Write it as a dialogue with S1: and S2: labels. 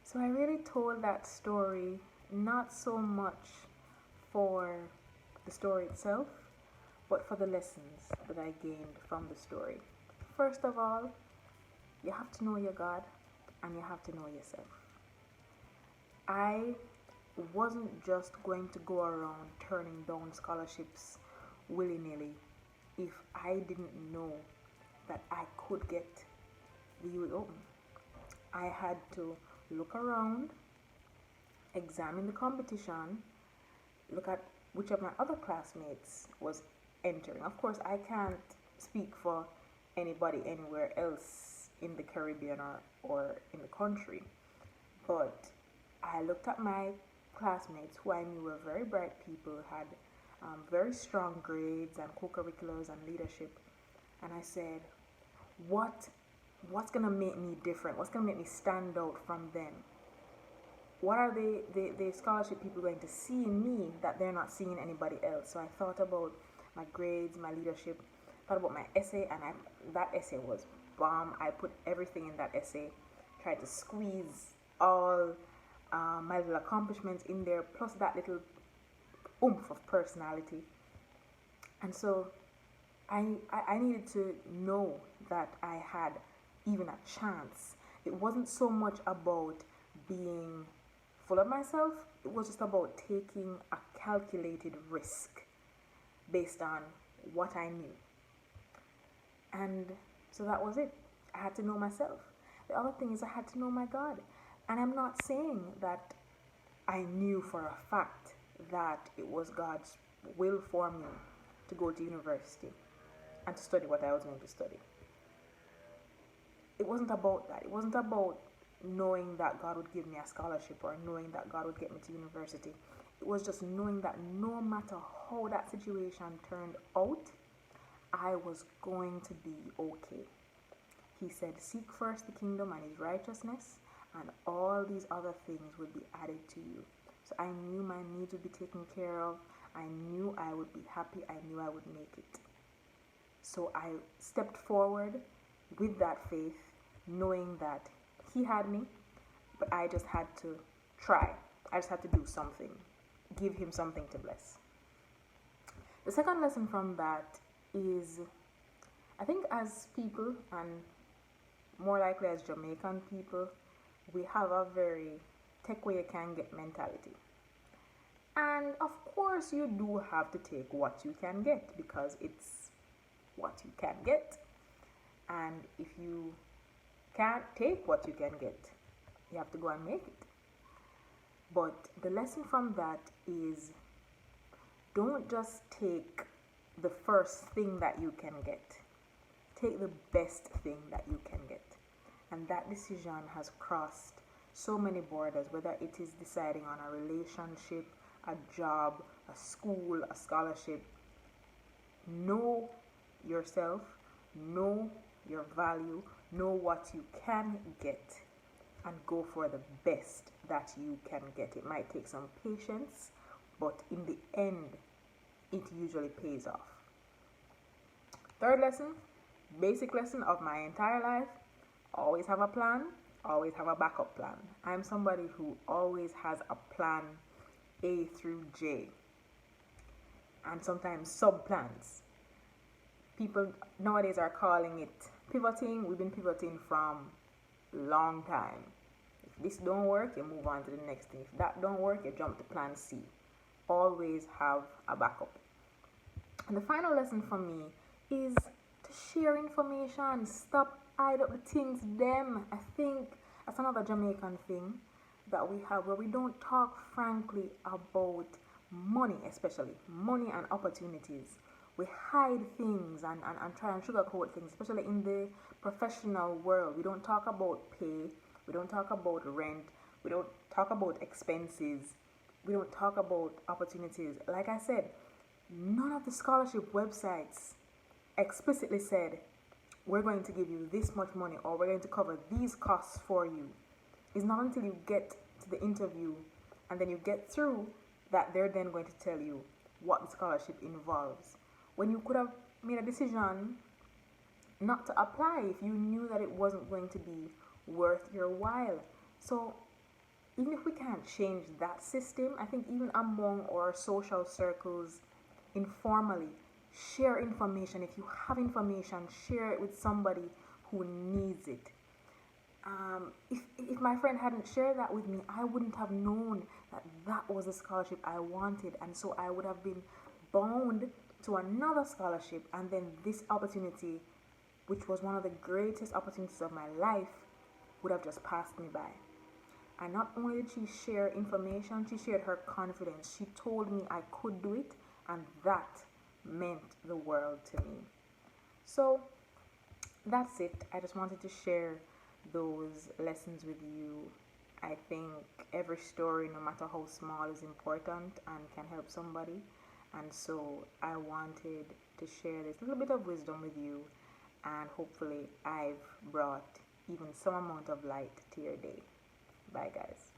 S1: So I really told that story not so much for the story itself, but for the lessons that I gained from the story. First of all, you have to know your God and you have to know yourself. I wasn't just going to go around turning down scholarships willy nilly if I didn't know that I could get the UWI Open. I had to look around, examine the competition, look at which of my other classmates was entering. Of course, I can't speak for anybody anywhere else in the Caribbean or in the country, but I looked at my classmates who I knew were very bright people, had very strong grades and co-curriculars and leadership, and I said, what what's gonna make me different? What's gonna make me stand out from them? What are the scholarship people going to see in me that they're not seeing in anybody else? So I thought about my grades, my leadership, thought about my essay, and that essay was bomb. I put everything in that essay, tried to squeeze all my little accomplishments in there, plus that little oomph of personality. And so I needed to know that I had even a chance. It wasn't so much about being full of myself, it was just about taking a calculated risk based on what I knew. And so that was it. I had to know myself. The other thing is, I had to know my God. And I'm not saying that I knew for a fact that it was God's will for me to go to university and to study what I was going to study. It wasn't about that. It wasn't about knowing that God would give me a scholarship or knowing that God would get me to university. It was just knowing that no matter how that situation turned out, I was going to be okay. He said, seek first the kingdom and his righteousness, and all these other things would be added to you. So I knew my needs would be taken care of. I knew I would be happy. I knew I would make it. So I stepped forward with that faith, knowing that he had me, but I just had to try. I just had to do something, give him something to bless. The second lesson from that is, I think as people, and more likely as Jamaican people, we have a very take where you can get mentality. And of course, you do have to take what you can get because it's what you can get. And if you can't take what you can get, you have to go and make it. But the lesson from that is, don't just take the first thing that you can get. Take the best thing that you can get. And that decision has crossed so many borders, whether it is deciding on a relationship, a job, a school, a scholarship. Know yourself, know your value, know what you can get, and go for the best that you can get. It might take some patience, but in the end, it usually pays off. Third lesson, basic lesson of my entire life: always have a plan, always have a backup plan. I'm somebody who always has a plan A through J, and sometimes sub plans. People nowadays are calling it pivoting. We've been pivoting from long time. If this don't work, you move on to the next thing. If that don't work, you jump to plan C. Always have a backup. And the final lesson for me is to share information. Stop hide up the things them. I think that's another Jamaican thing that we have, where we don't talk frankly about money, especially money and opportunities. We hide things and try and sugarcoat things, especially in the professional world. We don't talk about pay, we don't talk about rent, we don't talk about expenses, we don't talk about opportunities. Like I said, none of the scholarship websites explicitly said, we're going to give you this much money or we're going to cover these costs for you. It's not until you get to the interview and then you get through that they're then going to tell you what the scholarship involves. When you could have made a decision not to apply if you knew that it wasn't going to be worth your while. So even if we can't change that system, I think even among our social circles, informally, share information. If you have information, share it with somebody who needs it. If my friend hadn't shared that with me, I wouldn't have known that that was a scholarship I wanted, and so I would have been bound to another scholarship, and then this opportunity, which was one of the greatest opportunities of my life, would have just passed me by. And not only did she share information, she shared her confidence. She told me I could do it, and that meant the world to me. So that's it. I just wanted to share those lessons with you. I think every story, no matter how small, is important and can help somebody. And so I wanted to share this little bit of wisdom with you, and hopefully, I've brought even some amount of light to your day. Bye, guys.